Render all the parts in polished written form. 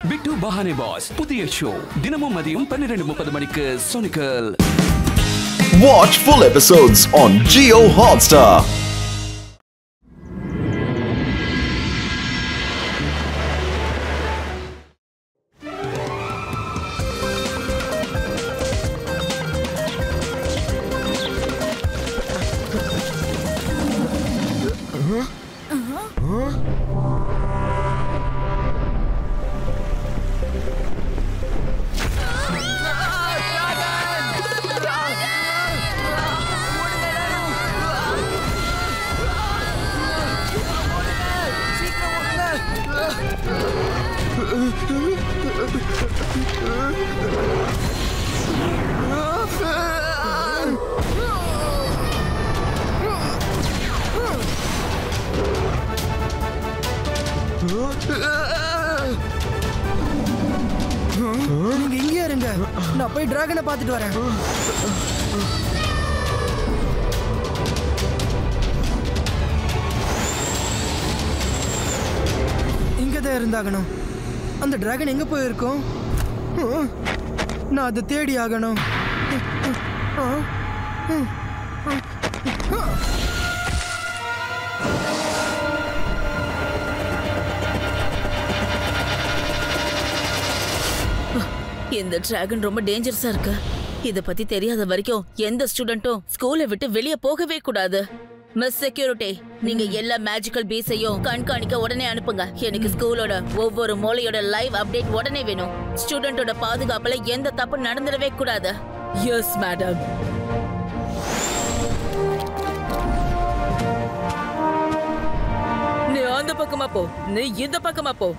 பிட்டு பஹானே pass புதிய show தினமும் மதியம் 12:30 மணிக்கு சோனிக்கல். Watch full episodes on Jio Hotstar. நீங்க இங்கே இருங்க, நான் போய் டிராகனை பார்த்துட்டு வரேன். இங்கதான் இருந்தாகணும். அந்த டிராகன் எங்க போயிருக்கும்? நான் அதை தேடி ஆகணும். இந்த டிராகன் ரொம்ப டேஞ்சரஸா இருக்கு. இத பத்தி தெரியாத வரைக்கும் எந்த ஸ்டூடெண்ட்டும் ஸ்கூலை விட்டு வெளியே போகவே கூடாது. மிஸ் செக்யூரிட்டி, நீங்க எல்லா மேஜிக்கல் பீஸையும் கண்காணிக்க உடனே அனுப்புங்க. எனக்கு ஸ்கூலோட ஒவ்வொரு மூலையோட லைவ் அப்டேட் உடனே வேணும். ஸ்டூடெண்டோட பாதுகாப்புல எந்த தப்பு நடந்துடவே கூடாது. Yes madam. நீ அந்த பக்கமா போ, நீ இந்த பக்கமா போ.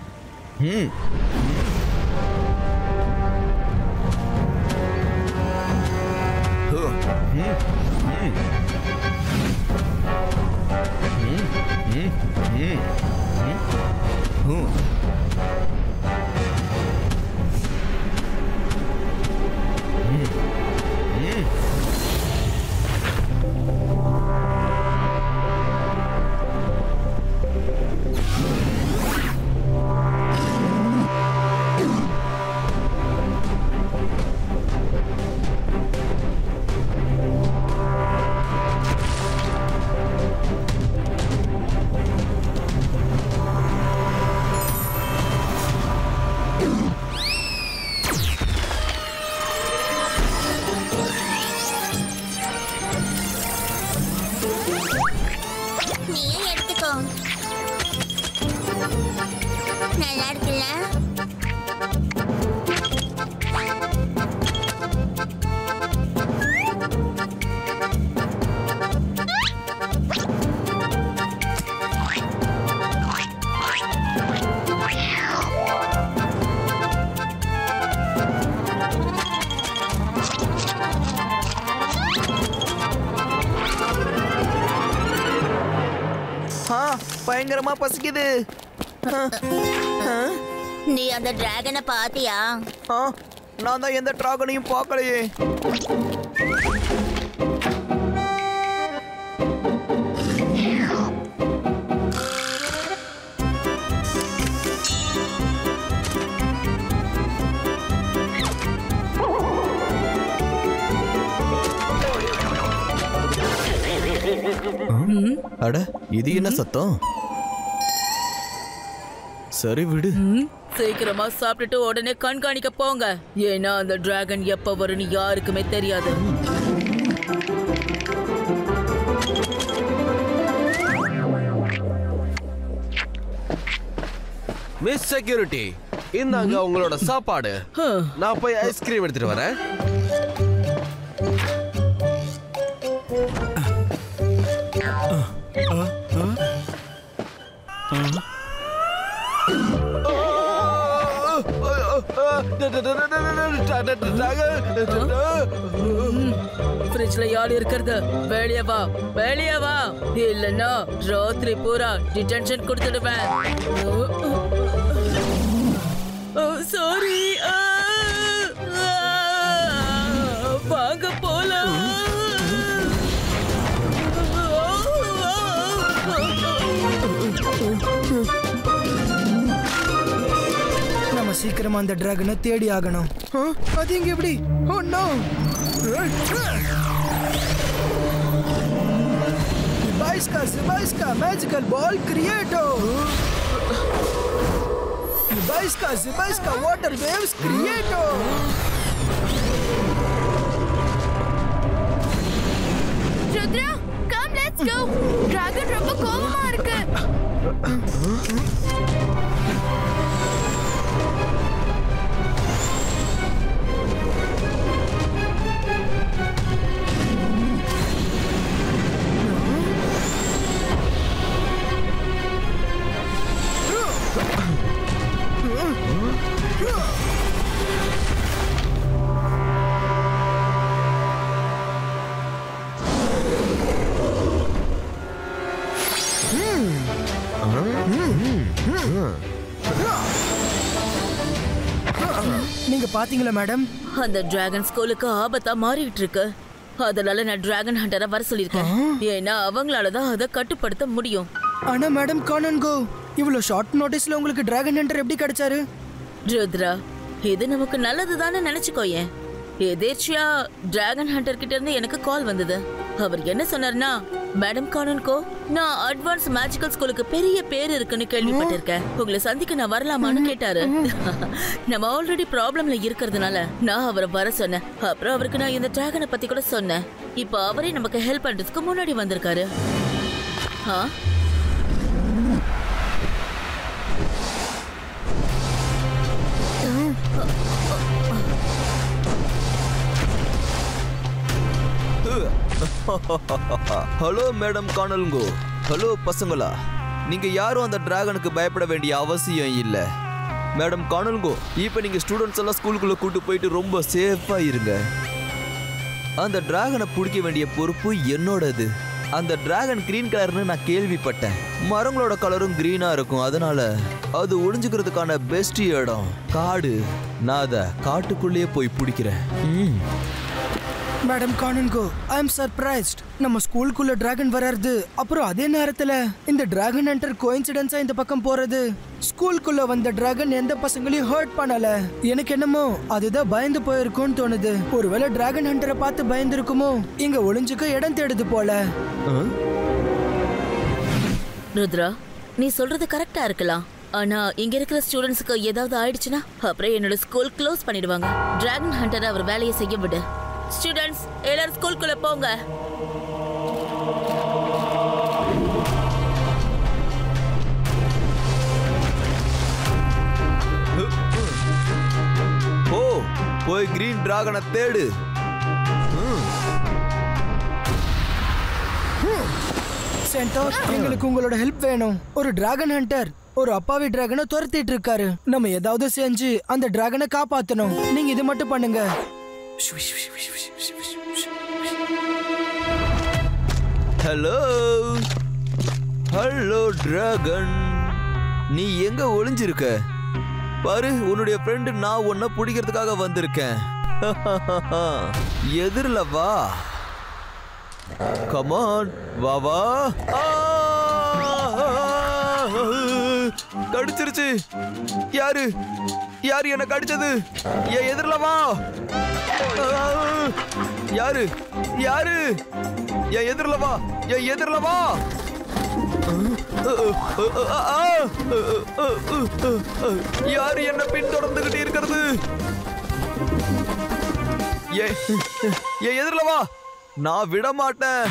நல்லா இருக்குல்ல? பயங்கரமா பசிக்குது. நீ அந்த டிராகனை பாத்தியா? நான் தான் எந்த டிராகனையும் பார்க்கலையே. அட, இது என்ன சத்தம்? சரி விடு. சீக்கிரமா சாப்பிட்டுட்டு உடனே கண்காணிக்க போங்க. ஏன்னா அந்த டிராகன் எப்ப வரும்னு யாருக்குமே தெரியாது. மிஸ் செக்யூரிட்டி, இந்தாங்க உங்களோட சாப்பாடு. நான் போய் ஐஸ்கிரீம் எடுத்துட்டு வரேன். ஃப்ரிட்ஜ்ல யார் இருக்கிறது? வெளியே வா, வெளியே வா. இல்லன்னா ராத்திரி பூரா டிடென்ஷன் கொடுத்துடுவேன். சாரி. வாங்க போலாம். சீக்கிரமா அந்த டிராகனை தேடி ஆகணும். அது இங்க எப்படி? Oh no! Zibaiska magical ball creator. Zibaiska water waves creator. Rudra, come let's go. Dragon ரொம்ப கோவமா இருக்கு. நீங்க பாத்தீங்களா மேடம்? அந்த டிராகன் ஸ்கூலுக்கு ஆபத்தா மாறிட்டு இருக்கு. அதனால நான் டிராகன் ஹண்டரை வர சொல்லிருக்கேன். ஏன்னா அவங்களாலதான் அதை கட்டுப்படுத்த முடியும். ஆனா மேடம் கானன்கோ, இவ்வளவு ஷார்ட் நோட்டீஸ்ல உங்களுக்கு டிராகன் ஹண்டர் எப்படி கிடைச்சாரு? ருத்ரா, இது நமக்கு நல்லதுதானே நினைச்சுக்கோயேன். எதேர்ச்சியா டிராகன் ஹண்டர் கிட்ட இருந்து எனக்கு கால் வந்தது. அவர் என்ன சொன்னார்னா, மேடம் கானன்கோ, நான் அட்வான்ஸ் மேஜிக்கல் ஸ்கூலுக்கு பெரிய பேர் இருக்குன்னு கேள்விப்பட்டிருக்கேன். உங்களை சந்திக்க நான் வரலாமான்னு கேட்டாரு. நம்ம ஆல்ரெடி ப்ராப்ளம்ல இருக்கிறதுனால நான் அவரை வர சொன்னேன். அப்புறம் அவருக்கு நான் இந்த டிராகனை பத்தி கூட சொன்னேன். இப்போ அவரே நமக்கு ஹெல்ப் பண்றதுக்கு முன்னாடி வந்திருக்காரு. Hello madam கானல்கோ. ஹலோ பசங்களா, நீங்க யாரும் அந்த டிராகனுக்கு பயப்பட வேண்டிய அவசியம் இல்ல. மேடம் கானல்கோ, இப்ப நீங்க ஸ்டூடெண்ட்ஸ் எல்லாம் ஸ்கூலுக்குள்ள கூட்டு போயிட்டு ரொம்ப சேஃபா இருங்க. அந்த டிராகனை பிடிக்க வேண்டிய பொறுப்பு என்னோடது. அந்த டிராகன் கிரீன் கலர்னு நான் கேள்விப்பட்டேன். மரங்களோட கலரும் கிரீனா இருக்கும். அதனால அது ஒளிஞ்சுக்கிறதுக்கான பெஸ்ட் இடம் காடு. நான் அதை காட்டுக்குள்ளேயே போய் பிடிக்கிறேன். மேடம் கானன்கோ, ஐ அம் சர்ப்ரைஸ்ட். நம்ம ஸ்கூலுக்குள்ள டிராகன் வராது. அப்புறம் அதே நேரத்துல இந்த டிராகன் ஹண்டர் கோயின்சிடென்ஸா இந்த பக்கம் போறது. ஸ்கூலுக்குள்ள வந்த டிராகன் எந்த பசங்களையும் ஹர்ட் பண்ணல. எனக்கு என்னமோ அதுதான் பயந்து போயிருக்கும்னு தோணுது. ஒருவேளை டிராகன் ஹண்டரை பார்த்து பயந்து இருக்குமோ, இங்க ஒளிஞ்சுக்க இடம் தேடுது போல. ருத்ரா, நீ சொல்றது கரெக்டா இருக்கலாம். ஆனா இங்க இருக்கிற ஸ்டூடெண்ட்ஸ்க்கு ஏதாவது ஆயிடுச்சுன்னா அப்புறம் என்னோட ஸ்கூல் க்ளோஸ் பண்ணிடுவாங்க. டிராகன் ஹண்டர் அவர் வேலையை செய்ய விடு. ஸ்டூடெண்ட்ஸ் எல்லாரும் ஸ்கூலுக்குள்ள போங்க. போய் கிரீன் டிராகனை தேடு. சென்டோர், எங்களுக்கு உங்களோட ஹெல்ப் வேணும். ஒரு டிராகன் ஹண்டர் ஒரு அப்பாவி டிராகனை துரத்திட்டு இருக்காரு. நம்ம ஏதாவது செஞ்சு அந்த டிராகனை காப்பாத்தணும். நீங்க இது மட்டும் பண்ணுங்க. ஹலோ ஹலோ டிராகன், நீ எங்க ஒளிஞ்சிருக்க? பாரு, உன்னுடைய ஃப்ரெண்டு நான் உன்னை பிடிக்கிறதுக்காக வந்திருக்கேன். எதிரில வா. கமான், வா வா. கடிச்சிருச்சு. யாரு யாரு என்ன கடிச்சது? என் எதிரில வா. யாரு யாரு? என் எதிரில வா, என் எதிரில வா. யாரு என்ன பின்தொடர்ந்துகிட்டு இருக்கிறது? என் எதிரில வா, நான் விட மாட்டேன்.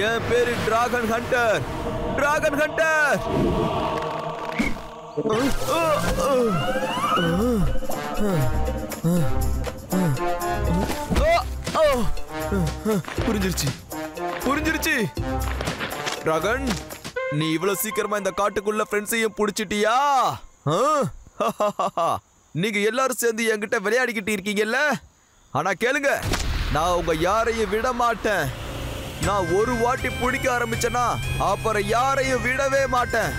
என் பேரு டிராகன் ஹண்டர். Dragon Hunter. புரிஞ்சிருச்சு புரிஞ்சிருச்சு. டிராகன், நீ இவ்வளவு சீக்கிரமா இந்த காட்டுக்குள்ள ஃப்ரெண்ட்ஸையும் புடிச்சிட்டியா? நீங்க எல்லாரும் சேர்ந்து என்கிட்ட விளையாடிக்கிட்டு இருக்கீங்கல்ல. ஆனா கேளுங்க, நான் உங்க யாரையும் விட மாட்டேன். நான் ஒரு வாட்டி பிடிக்க ஆரம்பிச்சேன்னா அப்புறம் யாரையும் விடவே மாட்டேன்.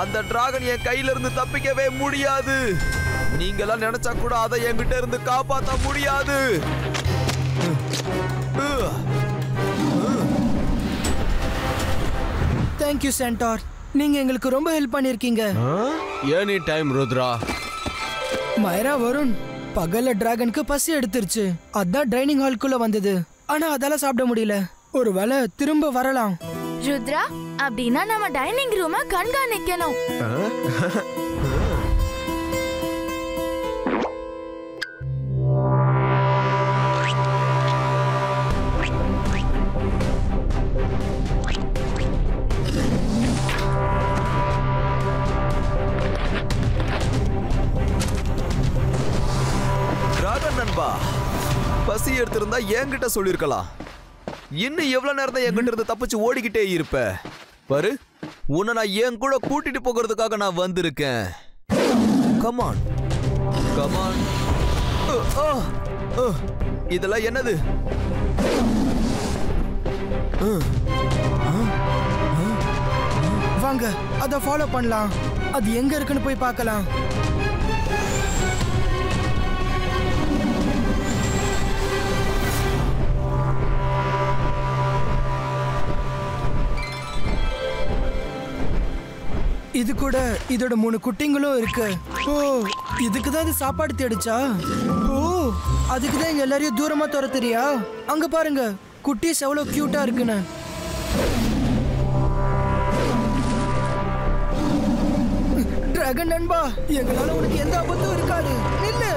அந்த டிராகன் என் கையில இருந்து தப்பிக்கவே முடியாது. நீங்களாம் நினைச்சா கூட அதை என்கிட்ட இருந்து காப்பாற்ற முடியாது. தேங்க்யூ சென்டார், நீங்க எங்களுக்கு ரொம்ப ஹெல்ப் பண்ணிருக்கீங்க. Any time Rudra. மைரா வருண், பகல்ல டிராகனுக்கு பசி எடுத்துருச்சு. அதான் டைனிங் ஹால்குள்ள வந்தது. ஆனா அதால சாப்பிட முடியல. ஒருவேளை திரும்ப வரலாம். ருத்ரா, அப்படின்னா நம்ம டைனிங் ரூம கண்காணிக்கணும். நண்பா, பசி எடுத்திருந்தா என்கிட்ட சொல்லிருக்கலாம். இன்னும் எவ்வளவு நேரம் தான் என்கிட்ட இருந்து தப்பிச்சு ஓடிக்கிட்டே இருப்ப? பாரு, உன்னை நான் என் கூட கூட்டிட்டு போகிறதுக்காக நான் வந்திருக்கேன். Come on come on. இதெல்லாம் என்னது? வாங்க அத ஃபாலோ பண்ணலாம். அது எங்க இருக்குன்னு போய் பார்க்கலாம். இது கூட இதோட 3 குட்டிங்களும் இருக்கு. ஓ, இதுக்கு தான் இது சாப்பாடு தேடிச்சா? ஓ, அதுக்கு தான் இங்க எல்லாரையும் தூரமா துரத்துறியா? அங்க பாருங்க, குட்டீஸ் எவ்வளவு கியூட்டா இருக்குன்னு. டிராகன் நண்பா, எங்களால உனக்கு எந்த ஆபத்தும் இருக்காது. நில்லு.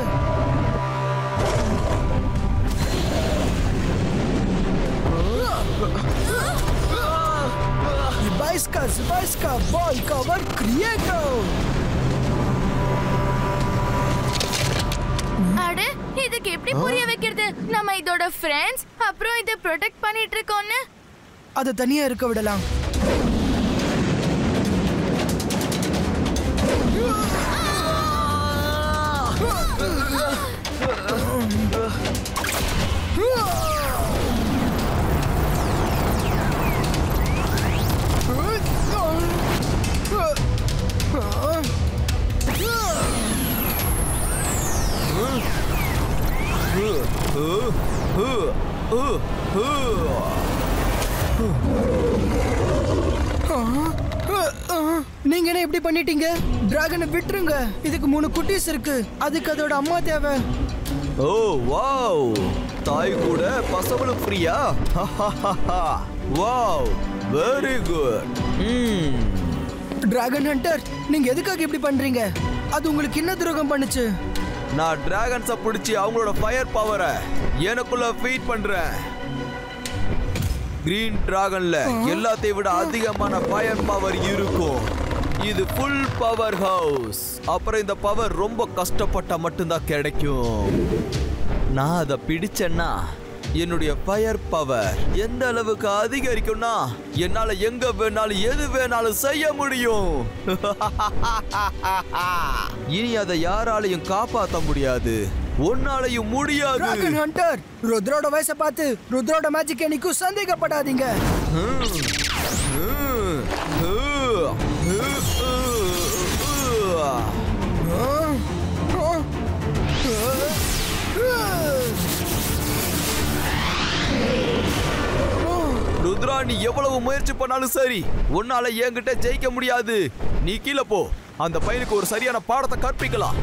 Zibajska, boj, cover, Kriego! அட, இதுக்கு எப்படி புரிய வைக்கிறது? நம்ம இதோட ஃப்ரெண்ட்ஸ், அப்புறம் இதை ப்ரொடெக்ட் பண்ணிட்டு இருக்கோம்னு. அதை தனியா இருக்க விடலாம். நீங்க என்ன இப்படி பண்ணிட்டீங்க? டிராகனை விட்டுருங்க. இதுக்கு 3 குட்டீஸ் இருக்கு. அதுக்கு அதோட அம்மா தேவை. ஓ வாவ், தாய் கூட பசங்களும் ஃப்ரீயா? Wow, very good. Dragon hunter, நீங்க எதுக்காக இப்படி பண்றீங்க? அது உங்களுக்கு என்ன துரோகம் பண்ணுச்சு? நான் டிராகன்ஸை பிடிச்சி அவங்களோட ஃபயர் பவரை எனக்குள்ள ஃபீட் பண்றேன். கிரீன் டிராகன்ல எல்லாத்தையும் விட அதிகமான ஃபயர் பவர் இருக்கும். இது ஃபுல் பவர் ஹவுஸ். அப்புறம் இந்த பவர் ரொம்ப கஷ்டப்பட்டா மட்டும்தான் கிடைக்கும். நான் அதை பிடிச்சேன்னா என்னுடைய ஃபயர் பவர் எந்த அளவுக்கு அதிகரிக்கும்னா என்னால எங்க வேணாலும் எது வேணாலும் செய்ய முடியும். இனி அதை யாராலையும் காப்பாற்ற முடியாது. ஒன்னாலையும் முடியாது. டிராகன் ஹண்டர், ருத்ரோட வயசை பார்த்து ருத்ரோட மேஜிக் என்னைக்கும் சந்தேகப்படாதீங்க. ருத்ரா, நீ எவ்வளவு முயற்சி பண்ணாலும் சரி, உன்னால என்கிட்ட ஜெயிக்க முடியாது. நீ கீழே போ. அந்த பையனுக்கு ஒரு சரியான பாடத்தை கற்பிக்கலாம்.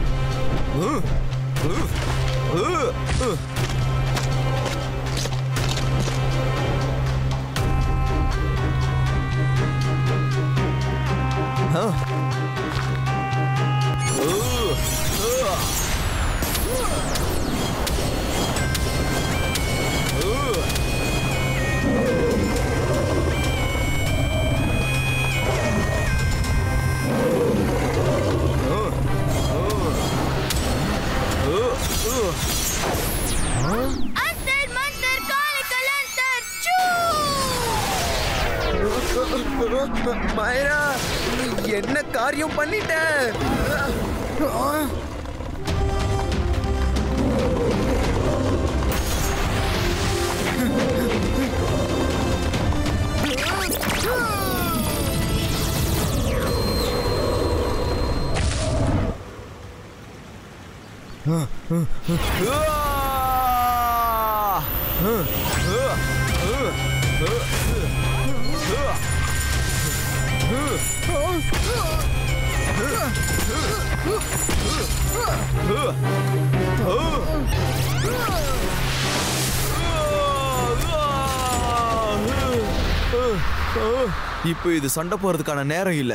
மைரா, நீ என்ன காரியம் பண்ணிட்ட? இப்போ இது சண்டை போறதுக்கான நேரம் இல்ல.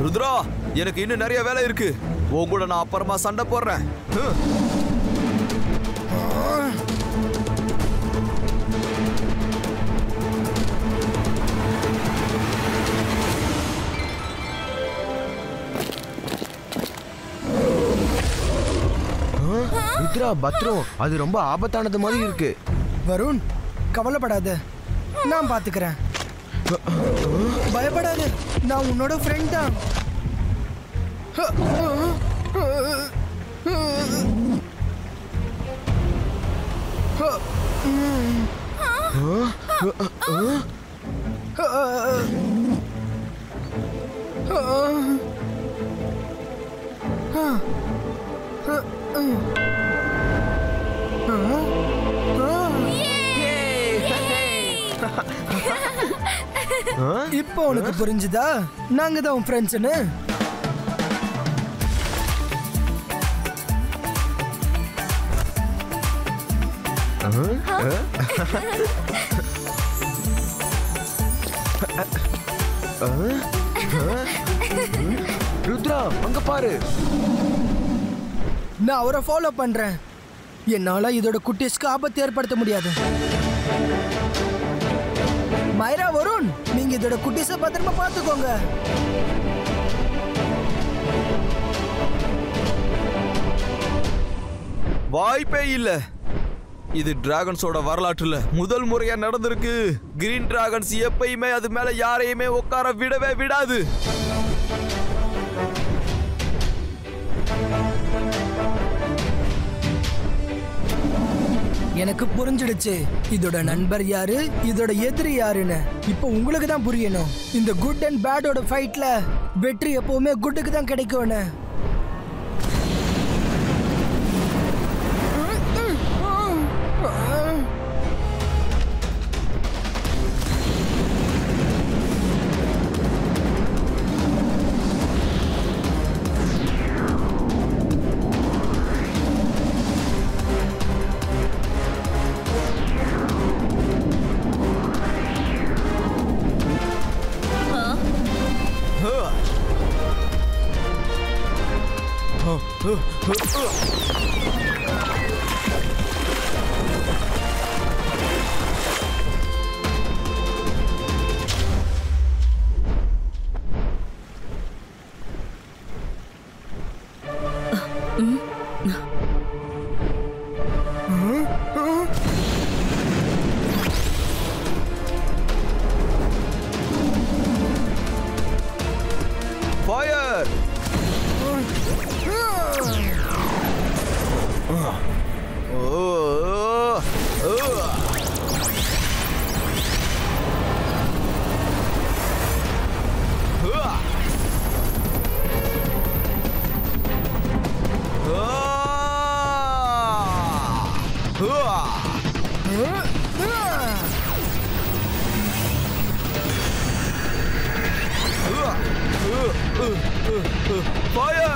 ருத்ரா, எனக்கு இன்னும் நிறைய வேலை இருக்கு. உன் கூட நான் அப்புறமா சண்டை போடுறேன். ருத்ரா பத்ரம், அது ரொம்ப ஆபத்தானது மாதிரி இருக்கு. வருண், கவலைப்படாத, நான் பாத்துக்கிறேன். பயப்படாத, நான் உன்னோட ஃப்ரெண்ட் தான். இப்போ உனக்கு புரிஞ்சுதா நாங்க தான் உன் ஃப்ரெண்ட்ஸ்னு? ருத்ரா, அங்க பாரு. நான் அவரை ஃபாலோ பண்றேன். என்னால இதோட குட்டீஸ்க்கு ஆபத்து ஏற்படுத்த முடியாது. மைரா, வருண், நீங்க இதோட குட்டீஸை பத்திரமா பார்த்துக்கோங்க. வாய்ப்பே இல்ல. இது டிராகன்ஸோட வரலாற்றுல முதல் முறையா நடந்திருக்கு. கிரீன் டிராகன்ஸ் எப்பயுமே அது மேல யாரையுமே உட்கார விடவே விடாது. எனக்கு புரிஞ்சிடுச்சு இதோட நண்பர் யாரு, இதோட எதிரி யாருன்னு. இப்போ உங்களுக்கு தான் புரியணும். இந்த குட் அண்ட் பேடோட ஃபைட்ல வெற்றி எப்பவுமே குட்டுக்கு தான் கிடைக்கும்னு. Fire! Fire!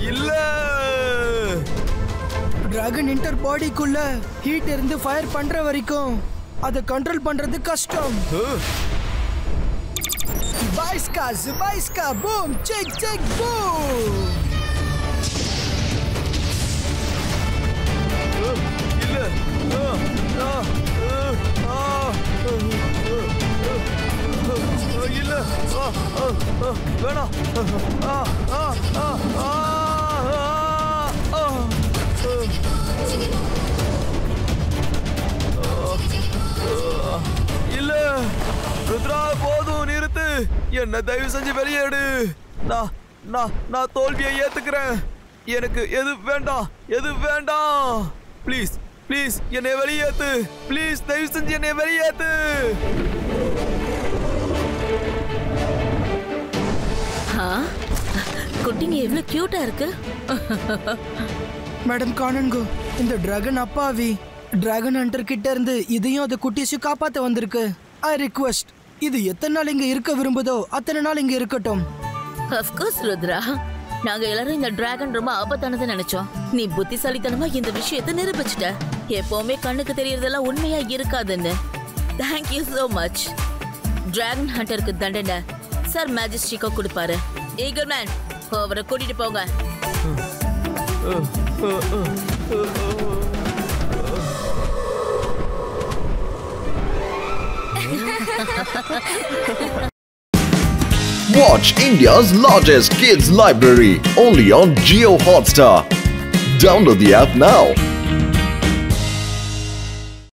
இல்ல, டிராகன் இன்டர் பாடிக்குள்ள ஹீட் இருந்து ஃபயர் பண்ற வரைக்கும் அதை கண்ட்ரோல் பண்றது கஷ்டம். பாய்ஸ்கா ஜுபாய்ஸ்கா பூம் செக் செக் பூம். இல்ல, இல்ல, வேணாம். இல்ல ருத்ரா, போதும், நிறுத்து. என்ன தயவு செஞ்சு வெளியேடு. நான் நான் நான் தோல்வியை ஏத்துக்கிறேன். எனக்கு எது வேண்டாம். ப்ளீஸ் ப்ளீஸ் என்னை வெளியேத்து. ப்ளீஸ் தயவு செஞ்சு என்னை வெளியேத்து. குட்டிங்க எவ்வளவு கியூட்டா இருக்கு. மேடம் காணன்கோ, இந்த டிராகன் அப்பாவி டிராகன் ஹண்டர் கிட்ட இருந்து இதையும் அது குட்டிஸையும் காப்பாத்த வந்திருக்கு. ஐ ரிக்வெஸ்ட், இது எத்தனை நாள் இங்க இருக்க விரும்புதோ அத்தனை நாள் இங்க இருக்கட்டும். ஆஃப் கோர்ஸ் ருத்ரா, நாங்க எல்லாரும் இந்த டிராகன் ரொம்ப ஆபத்தானதை நினைச்சோம். நீ புத்திசாலித்தனமா இந்த விஷயத்தை நிரூபிச்சிட்ட. எப்பவுமே கண்ணுக்கு தெரியறதெல்லாம் உண்மையா இருக்காதுன்னு. Thank you so much. Dragon ஹண்டருக்கு தண்டனை சார் மேஜிஸ்ட்ரிக்கோ கொடுப்பாரு. ஈகிள் மேன், அவரை கூட்டிட்டு போங்க. Watch India's largest kids library only on Jio Hotstar. Download the app now.